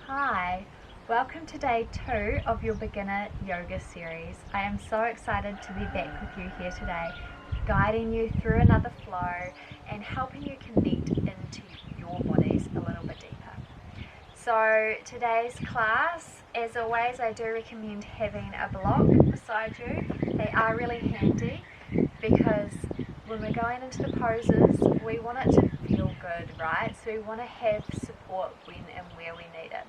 Hi, welcome to day 2 of your beginner yoga series. I am so excited to be back with you here today, guiding you through another flow and helping you connect into your bodies a little bit deeper. So today's class, as always, I do recommend having a block beside you. They are really handy because when we're going into the poses, we want it to feel good, right? So we want to have support when and where we need it.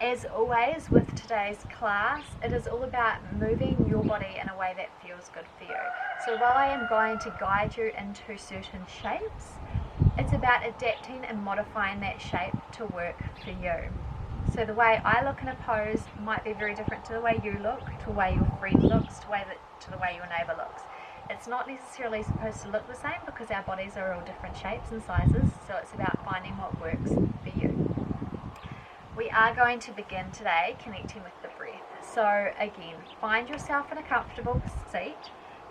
As always with today's class, it is all about moving your body in a way that feels good for you. So while I am going to guide you into certain shapes, it's about adapting and modifying that shape to work for you. So the way I look in a pose might be very different to the way you look, to the way your friend looks, to the way your neighbour looks. It's not necessarily supposed to look the same because our bodies are all different shapes and sizes, so it's about finding what works for you. We are going to begin today connecting with the breath. So again, find yourself in a comfortable seat.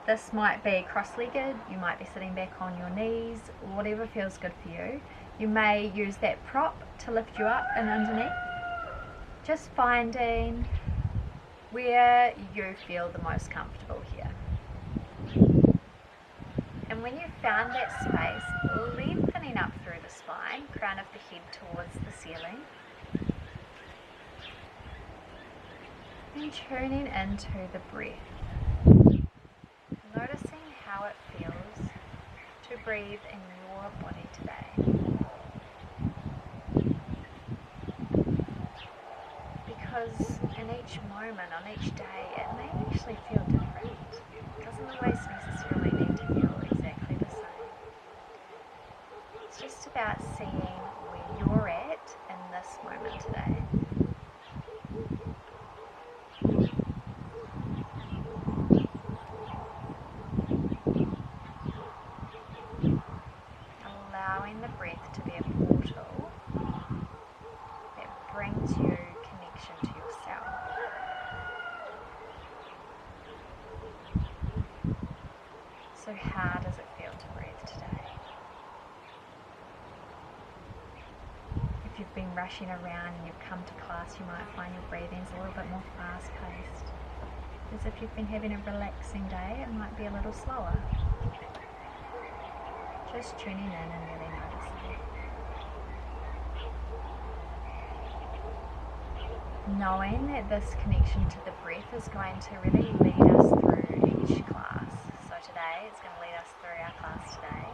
This might be cross-legged, you might be sitting back on your knees, whatever feels good for you. You may use that prop to lift you up and underneath. Just finding where you feel the most comfortable here. And when you've found that space, lengthening up through the spine, crown of the head towards the ceiling, and tuning into the breath. Noticing how it feels to breathe in your body today. Because in each moment, on each day, it may actually feel different. It doesn't always necessarily need to feel exactly the same. It's just about seeing where you're at in this moment today. Allowing the breath to be a portal that brings you connection to yourself. So how does it feel to breathe today? If you've been rushing around and you've come to class, you might find your breathing's a little bit more fast-paced. As if you've been having a relaxing day, it might be a little slower. Just tuning in and really noticing. Knowing that this connection to the breath is going to really lead us through each class. So today, it's going to lead us through our class today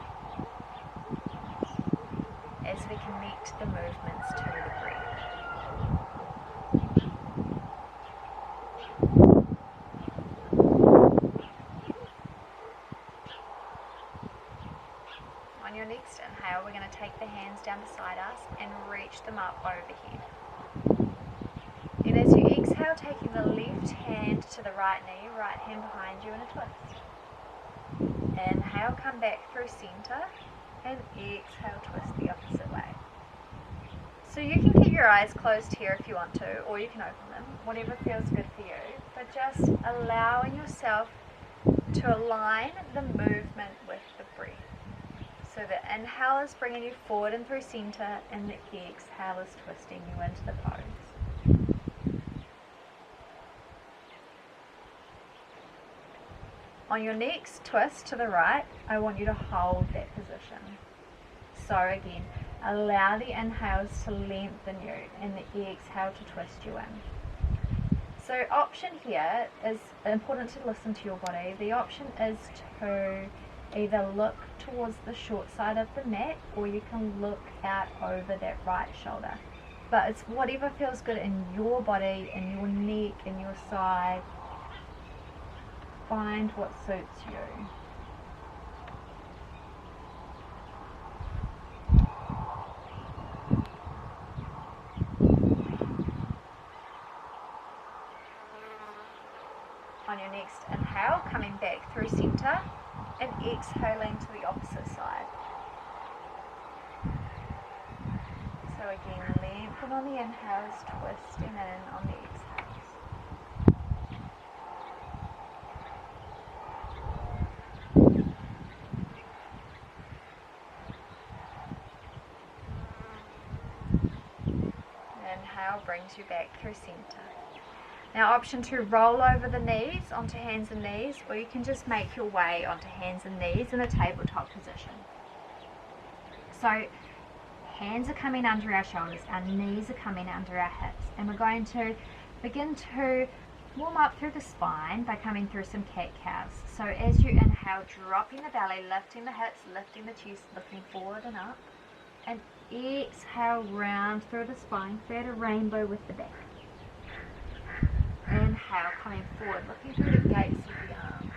as we connect the movements to the breath. On your next inhale, we're going to take the hands down beside us and reach them up overhead. And as you exhale, taking the left hand to the right knee, right hand behind you in a twist. Inhale, come back through center, and exhale, twist the opposite way. So you can keep your eyes closed here if you want to, or you can open them, whatever feels good for you. But just allowing yourself to align the movement with the breath. So the inhale is bringing you forward and through center, and the exhale is twisting you into the pose. On your next twist to the right, I want you to hold that position. So again, allow the inhales to lengthen you and the exhale to twist you in. So option here is important to listen to your body. The option is to either look towards the short side of the mat, or you can look out over that right shoulder. But it's whatever feels good in your body, in your neck, in your side. Find what suits you. On your next inhale, coming back through center and exhaling to the opposite side. So again, lengthen on the inhales, twisting in on the exhales. exhale brings you back through center. Now option 2, roll over the knees onto hands and knees, or you can just make your way onto hands and knees in a tabletop position. So hands are coming under our shoulders, our knees are coming under our hips, and we're going to begin to warm up through the spine by coming through some cat-cows. So as you inhale, dropping the belly, lifting the hips, lifting the chest, lifting forward and up, and exhale, round through the spine, create a rainbow with the back. Inhale, coming forward, looking through the gates of the arms,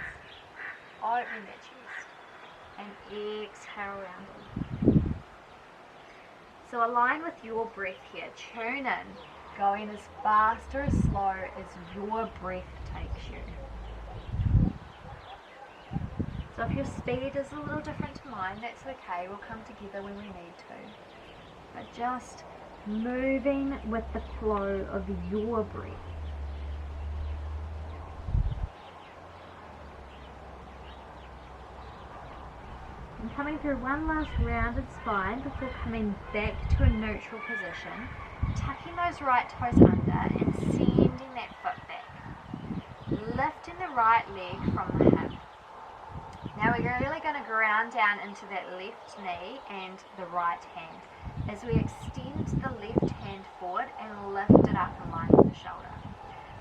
opening the chest, and exhale, rounding. So align with your breath here, tune in, going as fast or as slow as your breath takes you. So if your speed is a little different to mine, that's okay, we'll come together when we need to. But just moving with the flow of your breath. And coming through one last rounded spine before coming back to a neutral position, tucking those right toes under and sending that foot back. Lifting the right leg from the hip. Now we're really going to ground down into that left knee and the right hand as we extend the left hand forward and lift it up in line with the shoulder.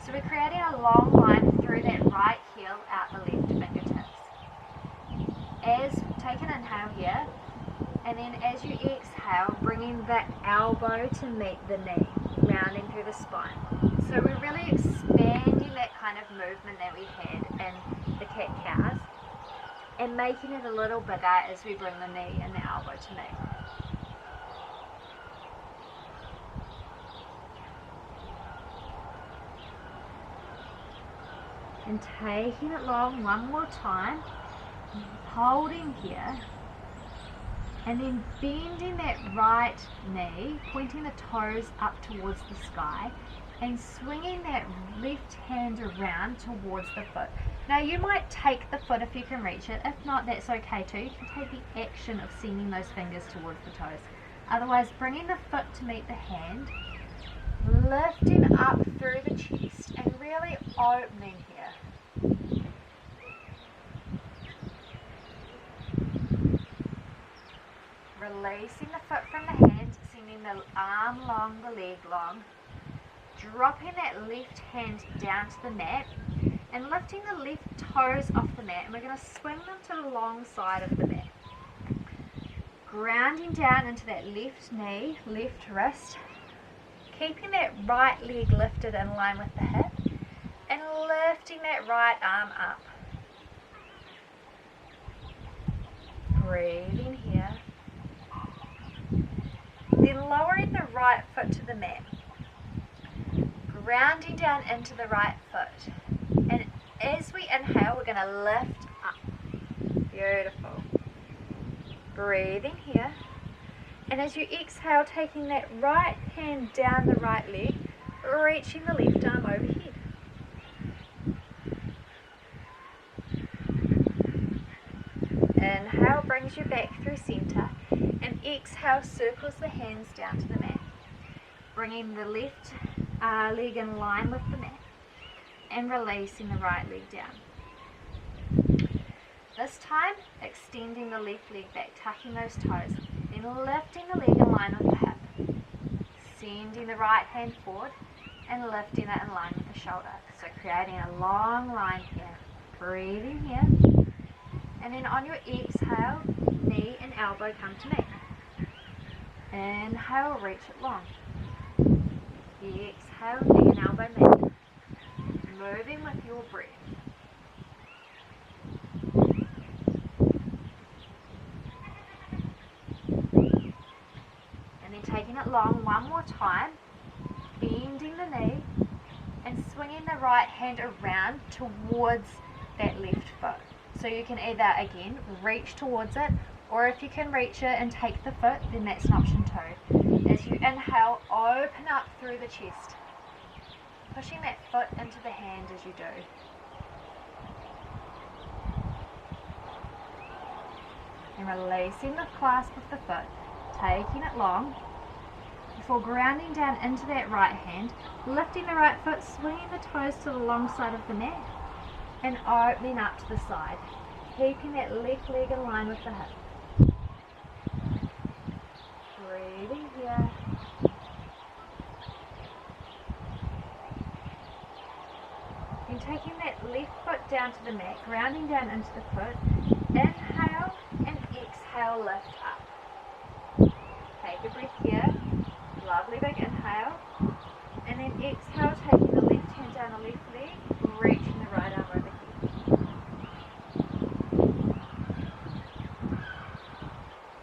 So we're creating a long line through that right heel out the left fingertips. As take an inhale here, and then as you exhale, bringing the elbow to meet the knee, rounding through the spine. So we're really expanding that kind of movement that we had in the cat-cows and making it a little bigger as we bring the knee and the elbow to meet. And taking it long one more time, holding here, and then bending that right knee, pointing the toes up towards the sky, and swinging that left hand around towards the foot. Now you might take the foot if you can reach it, if not that's okay too. You can take the action of sending those fingers towards the toes. Otherwise, bringing the foot to meet the hand, lifting up through the chest and really opening here. Releasing the foot from the hand, sending the arm long, the leg long, dropping that left hand down to the mat and lifting the left toes off the mat, and we're going to swing them to the long side of the mat. Grounding down into that left knee, left wrist, keeping that right leg lifted in line with the hip and lifting that right arm up. Breathing here. Then lowering the right foot to the mat. Grounding down into the right foot. And as we inhale, we're going to lift up. Beautiful. Breathing here. And as you exhale, taking that right hand down the right leg, reaching the left arm overhead. Inhale brings you back through center, and exhale circles the hands down to the mat, bringing the left leg in line with the mat and releasing the right leg down. This time, extending the left leg back, tucking those toes, then lifting the leg in line with the hip, sending the right hand forward and lifting it in line with the shoulder. So creating a long line here. Breathing here. And then on your exhale, knee and elbow come to meet. Inhale, reach it long. Exhale, knee and elbow meet. Moving with your breath. And then taking it long one more time, bending the knee and swinging the right hand around towards that left foot. So you can either, again, reach towards it, or if you can reach it and take the foot, then that's an option too. As you inhale, open up through the chest, pushing that foot into the hand as you do. And releasing the clasp of the foot, taking it long, before grounding down into that right hand, lifting the right foot, swinging the toes to the long side of the mat, and opening up to the side, keeping that left leg in line with the hip. Breathing here. And taking that left foot down to the mat, grounding down into the foot, inhale and exhale, lift up. Take a breath here, lovely big inhale, and then exhale, taking the left hand down the left leg, reaching the right arm overhead.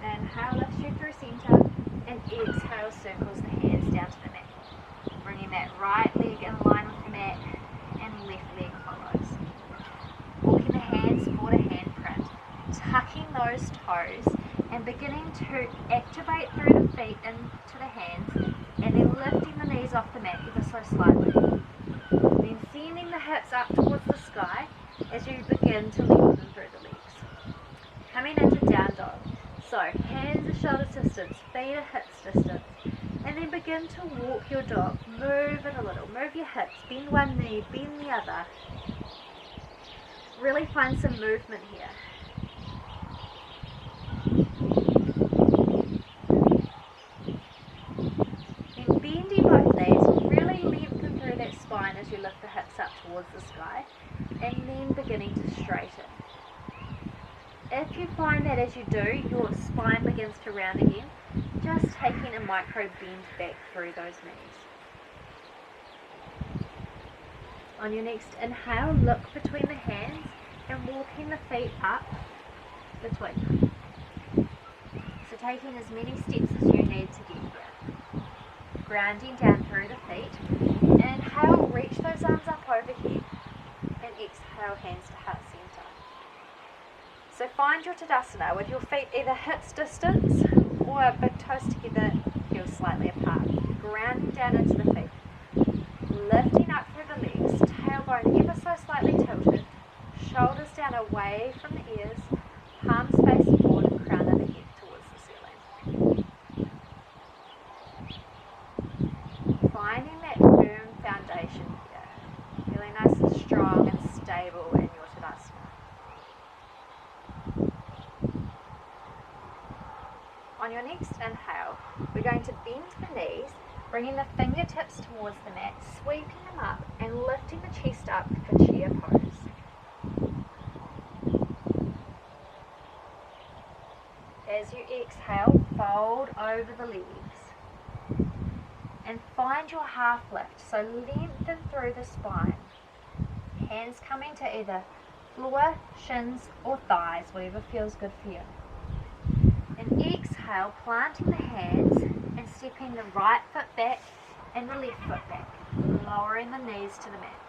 Inhale, lifts you through centre, and exhale, circles the hands down to the mat. Bringing that right leg in line with the mat, and left leg follows. Walking the hands forward a handprint, tucking those toes, and beginning to activate through the feet into the hands, and then lifting the knees off the mat ever so slightly. Then sending the hips up towards the sky as you begin to lengthen through the legs. Coming into down dog. So hands are shoulder distance, feet are hips distance, and then begin to walk your dog. Move it a little, move your hips, bend one knee, bend the other. Really find some movement here. Then bending both knees, really lengthen through that spine as you lift the hips up towards the sky, and then beginning to straighten. If you find that as you do, your spine begins to round again, just taking a micro bend back through those knees. On your next inhale, look between the hands and walking the feet up between them. So taking as many steps as you need to get here. Grounding down through the feet. Inhale, reach those arms up overhead, and exhale, hands to heart center. So find your Tadasana with your feet either hips distance or big toes together, heels slightly apart. Grounding down into the feet. Lifting up through the legs, tailbone ever so slightly tilted, shoulders down away from the ears, palms facing forward and crown of the head towards the ceiling. Finding that firm foundation here, feeling nice and strong and stable in your Tadasana. On your next inhale, we're going to bend the knees, bringing the fingertips towards the mat, sweeping them up and lifting the chest up for chair pose. As you exhale, fold over the legs and find your half lift, so lengthen through the spine. Hands coming to either floor, shins or thighs, whatever feels good for you. And exhale, planting the hands and stepping the right foot back and the left foot back, lowering the knees to the mat.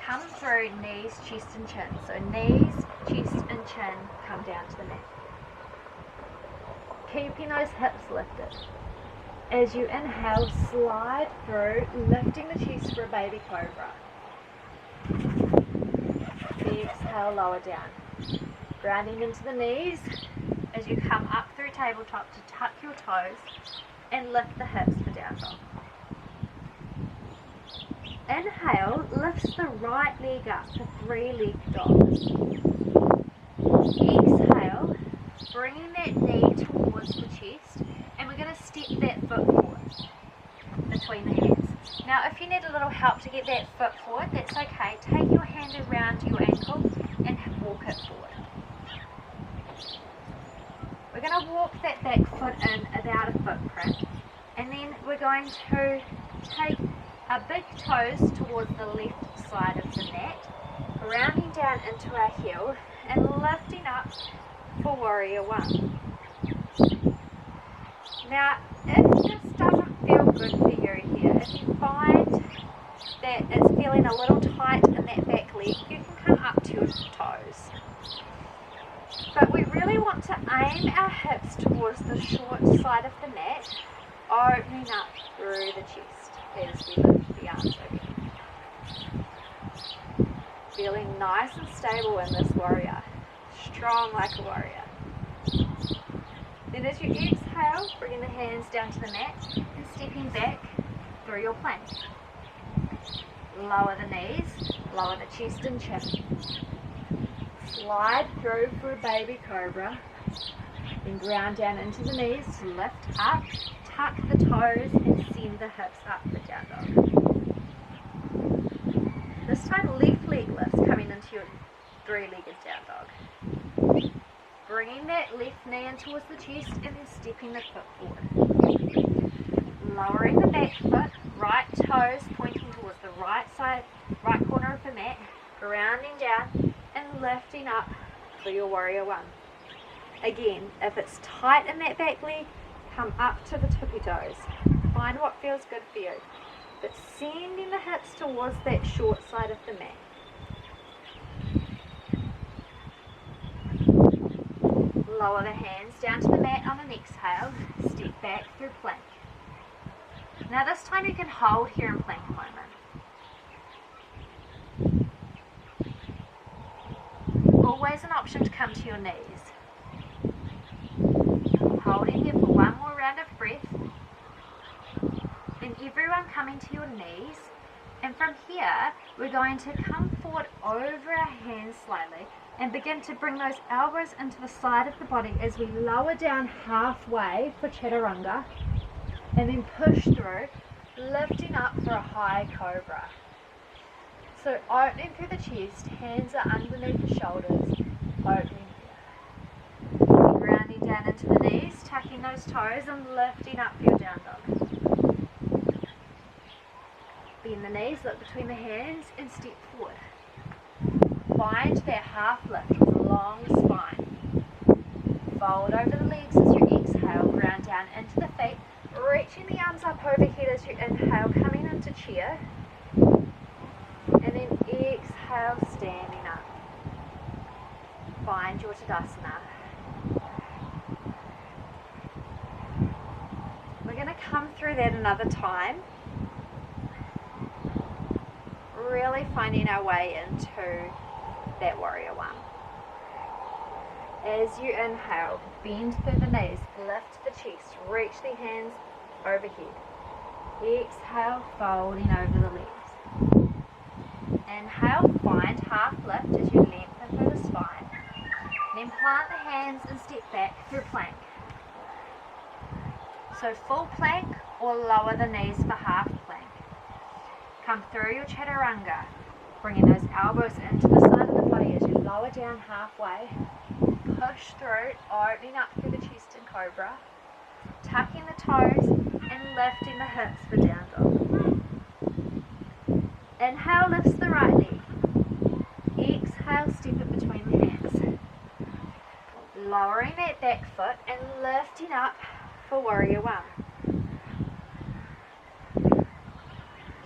Come through knees, chest and chin. So knees, chest and chin come down to the mat. Keeping those hips lifted. As you inhale, slide through, lifting the chest for a baby cobra. Exhale, lower down. Grounding into the knees as you come up through tabletop to tuck your toes and lift the hips for down dog. Inhale, lifts the right leg up for three-legged dog. Exhale, bringing that knee towards the chest, and we're going to step that foot forward between the hands. Now, if you need a little help to get that foot forward, that's okay. Take your hand around your ankle and walk it forward. We're going to walk that back foot in about a footprint, and then we're going to take our big toes towards the left side of the mat, rounding down into our heel and lifting up for warrior one. Now, if this doesn't feel good for you here, if you find that it's feeling a little tight in that back leg, you can come up to your toes. But we really want to aim our hips towards the short side of the mat, opening up through the chest as we lift the arms overhead. Feeling nice and stable in this warrior, strong like a warrior. Then as you exhale, bringing the hands down to the mat and stepping back through your plank. Lower the knees, lower the chest and chin. Slide through for a baby cobra. Then ground down into the knees to lift up, tuck the toes and send the hips up for down dog. This time left leg lifts coming into your three-legged down dog. Bringing that left knee in towards the chest and then stepping the foot forward. Lowering the back foot, right toes pointing towards the right side, right corner of the mat, grounding down and lifting up for your warrior one. Again, if it's tight in that back leg, come up to the tippy toes. Find what feels good for you. But sending the hips towards that short side of the mat. Lower the hands down to the mat on an exhale. Step back through plank. Now this time you can hold here in plank a moment. Always an option to come to your knees. Holding here for one more round of breath. Then everyone coming to your knees. And from here, we're going to come forward over our hands slightly and begin to bring those elbows into the side of the body as we lower down halfway for chaturanga. And then push through, lifting up for a high cobra. So opening through the chest, hands are underneath the shoulders, opening here. Grounding down into the knees, tucking those toes and lifting up for your down dog. Bend the knees, look between the hands and step forward. Find that half lift with a long spine. Fold over the legs as you exhale, ground down into the feet. Reaching the arms up overhead as you inhale, coming into chair. And then exhale, standing up. Find your Tadasana. We're going to come through that another time. Really finding our way into that warrior one. As you inhale, bend through the knees, lift the chest, reach the hands overhead. Exhale, folding over the legs. Inhale, find half lift as you lengthen through the spine. Then plant the hands and step back through plank. So full plank or lower the knees for half plank. Come through your chaturanga, bringing those elbows into the side of the body as you lower down halfway. Push through, opening up through the chest and cobra, tucking the toes and lifting the hips for down dog. Inhale lifts the right leg. Exhale, step it between the hands. Lowering that back foot and lifting up for warrior one.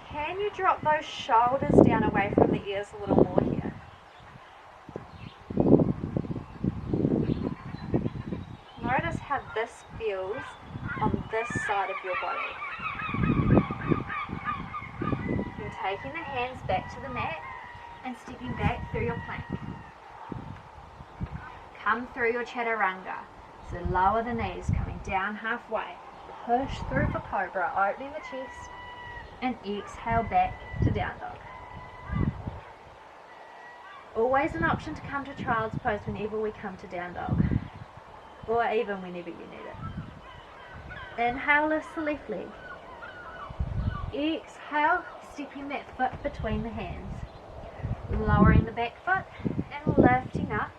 Can you drop those shoulders down away from the ears a little more here? Notice how this feels on this side of your body. Then taking the hands back to the mat and stepping back through your plank. Come through your chaturanga. So lower the knees, coming down halfway. Push through for cobra, opening the chest. And exhale back to down dog. Always an option to come to child's pose whenever we come to down dog. Or even whenever you need it. Inhale, lift the left leg. Exhale, stepping that foot between the hands. Lowering the back foot and lifting up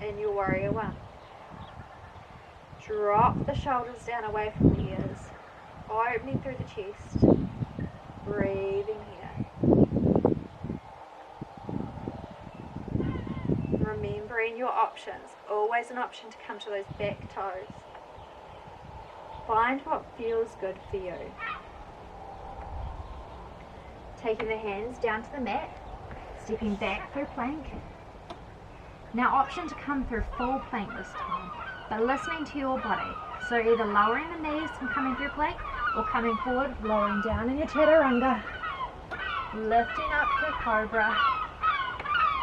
in your warrior one. Drop the shoulders down away from the ears. Opening through the chest. Breathing here. Remembering your options. Always an option to come to those back toes. Find what feels good for you. Taking the hands down to the mat. Stepping back through plank. Now option to come through full plank this time. But listening to your body. So either lowering the knees and coming through plank, or coming forward, lowering down in your chaturanga, lifting up through cobra,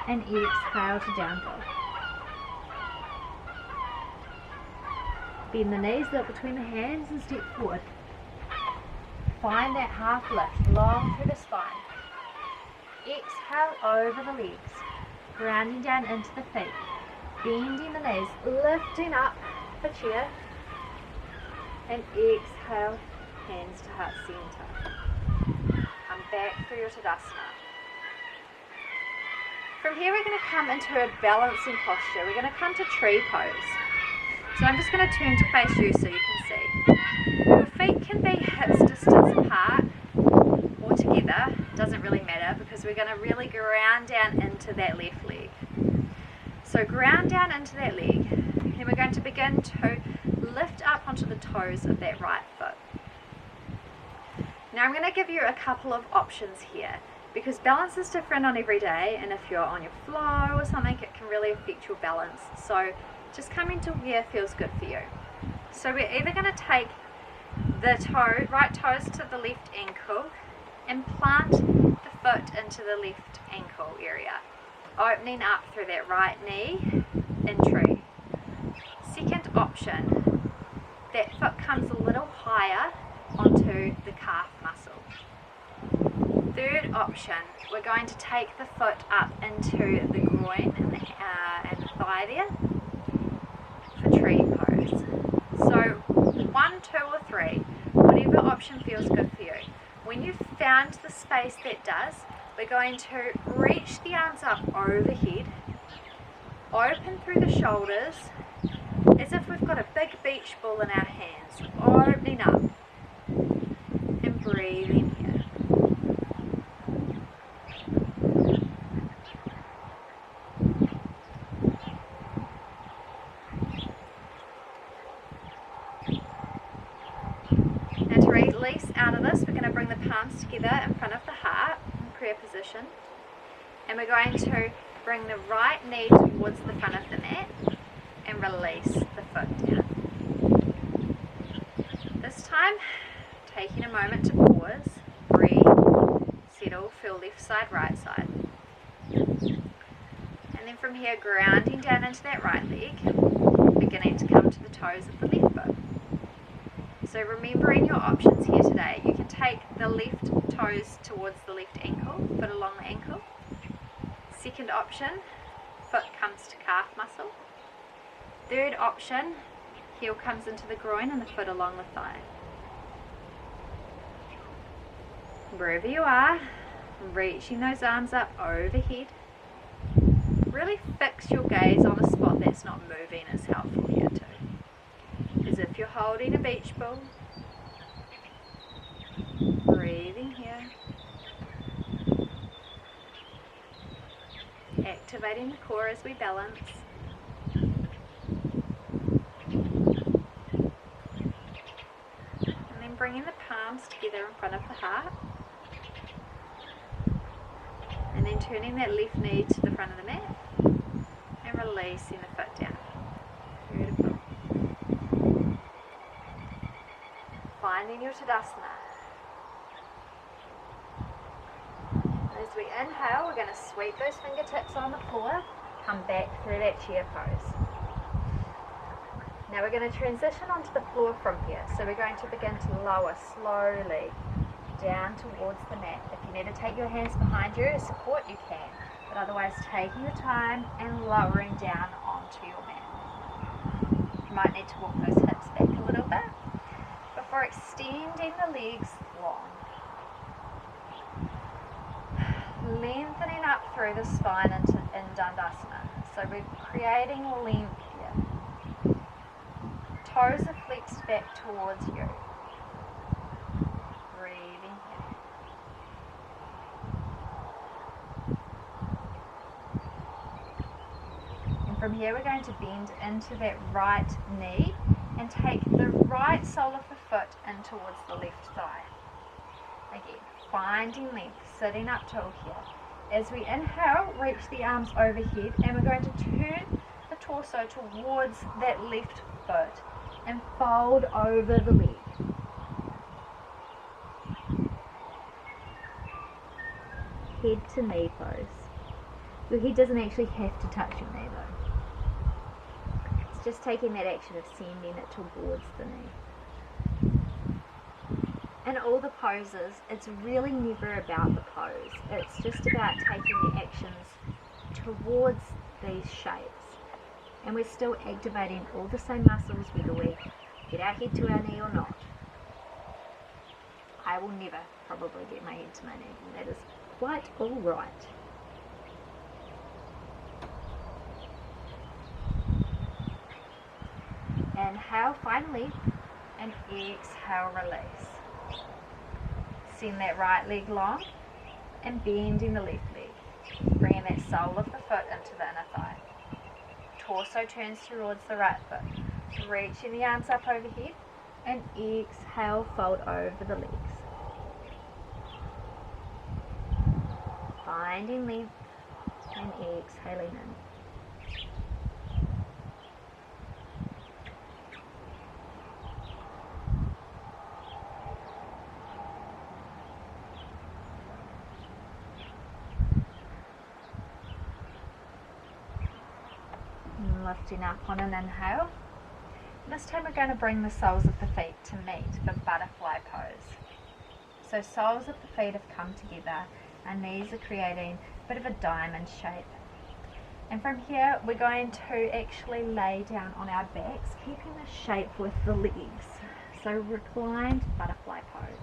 and exhale to down dog. Bend the knees, look between the hands and step forward. Find that half lift, long through the spine. Exhale over the legs, grounding down into the feet. Bending the knees, lifting up for chair. And exhale, hands to heart center. Come back through your Tadasana. From here we're going to come into a balancing posture. We're going to come to tree pose. So I'm just going to turn to face you so you can see. Your feet can be hips distance apart or together. Doesn't really matter because we're going to really ground down into that left leg. So ground down into that leg. Then we're going to begin to lift up onto the toes of that right foot. Now I'm going to give you a couple of options here because balance is different on every day, and if you're on your flow or something it can really affect your balance. So just coming to where feels good for you. So we're either going to take the right toes to the left ankle and plant the foot into the left ankle area, opening up through that right knee in tree. Second option, that foot comes a little higher onto the calf muscle. Third option, we're going to take the foot up into the groin and the thigh there for tree pose. So 1, 2 or 3, whatever option feels good for you. When you've found the space that does, we're going to reach the arms up overhead, open through the shoulders as if we've got a big beach ball in our hands, opening up and breathing here. Now to release out of this, we're going to bring the palms together in front of the heart in prayer position, and we're going to bring the right knee towards the front of the mat and release the foot down. This time, taking a moment to pause, breathe, settle, feel left side, right side. And then from here, grounding down into that right leg, beginning to come to the toes of the left foot. So remembering your options here today, you can take the left toes towards the left ankle, foot along the ankle. Second option, foot comes to calf muscle. Third option, heel comes into the groin and the foot along the thigh. Wherever you are, reaching those arms up overhead. Really fix your gaze on a spot that's not moving is helpful here too. As if you're holding a beach ball. Breathing here. Activating the core as we balance. And then bringing the palms together in front of the heart. And then turning that left knee to the front of the mat and releasing the foot down. Beautiful. Finding your Tadasana. As we inhale, we're going to sweep those fingertips on the floor, come back through that chair pose. Now we're going to transition onto the floor from here. So we're going to begin to lower slowly down towards the mat. If you need to take your hands behind you as support, you can. But otherwise, taking your time and lowering down onto your mat. You might need to walk those hips back a little bit before extending the legs long. Lengthening up through the spine in Dandasana. So we're creating length here. Toes are flexed back towards you. Breathing here. And from here we're going to bend into that right knee and take the right sole of the foot in towards the left thigh. Again, finding length, sitting up tall here. As we inhale, reach the arms overhead, and we're going to turn the torso towards that left foot and fold over the leg. Head to knee pose. Your head doesn't actually have to touch your knee though. It's just taking that action of sending it towards the knee. In all the poses, it's really never about the pose. It's just about taking the actions towards these shapes. And we're still activating all the same muscles whether we get our head to our knee or not. I will never probably get my head to my knee, and that is quite alright. Inhale finally, and exhale, release. Send that right leg long and bending the left leg. Bringing that sole of the foot into the inner thigh. Torso turns towards the right foot. Reaching the arms up overhead and exhale, fold over the legs. Finding length and exhaling in. Lifting up on an inhale. This time we're going to bring the soles of the feet to meet for butterfly pose. So soles of the feet have come together, our knees are creating a bit of a diamond shape. And from here we're going to actually lay down on our backs, keeping the shape with the legs. So reclined butterfly pose.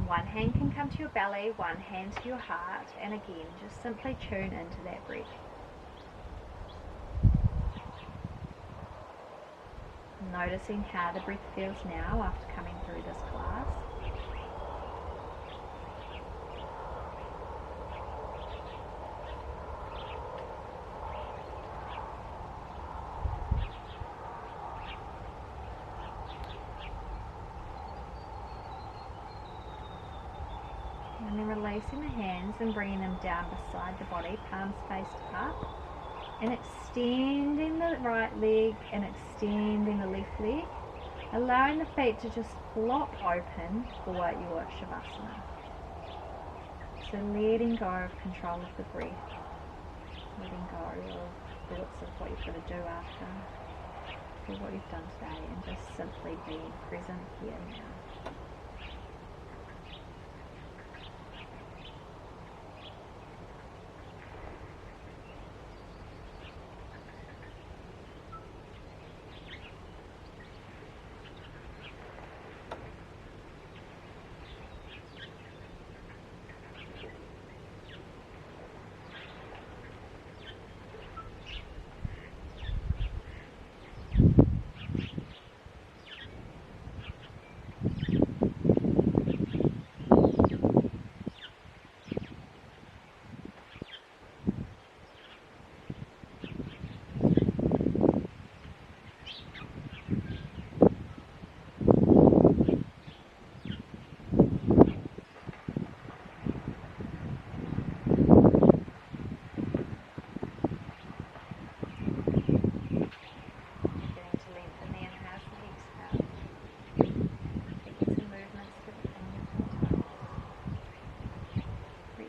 One hand can come to your belly, one hand to your heart, and again just simply tune into that breath. Noticing how the breath feels now after coming through this class. And then releasing the hands and bringing them down beside the body, palms faced up. And extending the right leg and extending the left leg, allowing the feet to just flop open for your Shavasana. So letting go of control of the breath, letting go of thoughts of what you've got to do after what you've done today, and just simply being present here now.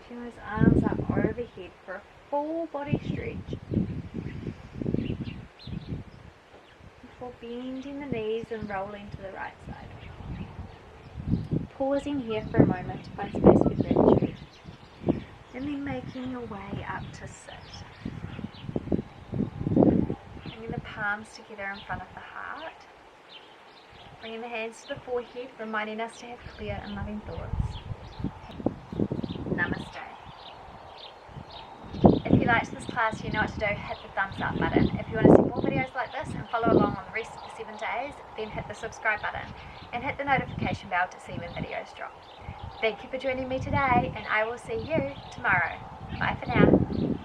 Those arms up overhead for a full body stretch. Before bending the knees and rolling to the right side. Pausing here for a moment to find space for gratitude. And then making your way up to sit. Bringing the palms together in front of the heart. Bringing the hands to the forehead, reminding us to have clear and loving thoughts. Namaste. If you liked this class, you know what to do. Hit the thumbs up button. If you want to see more videos like this and follow along on the rest of the 7 days, then hit the subscribe button and hit the notification bell to see when videos drop. Thank you for joining me today, and I will see you tomorrow. Bye for now.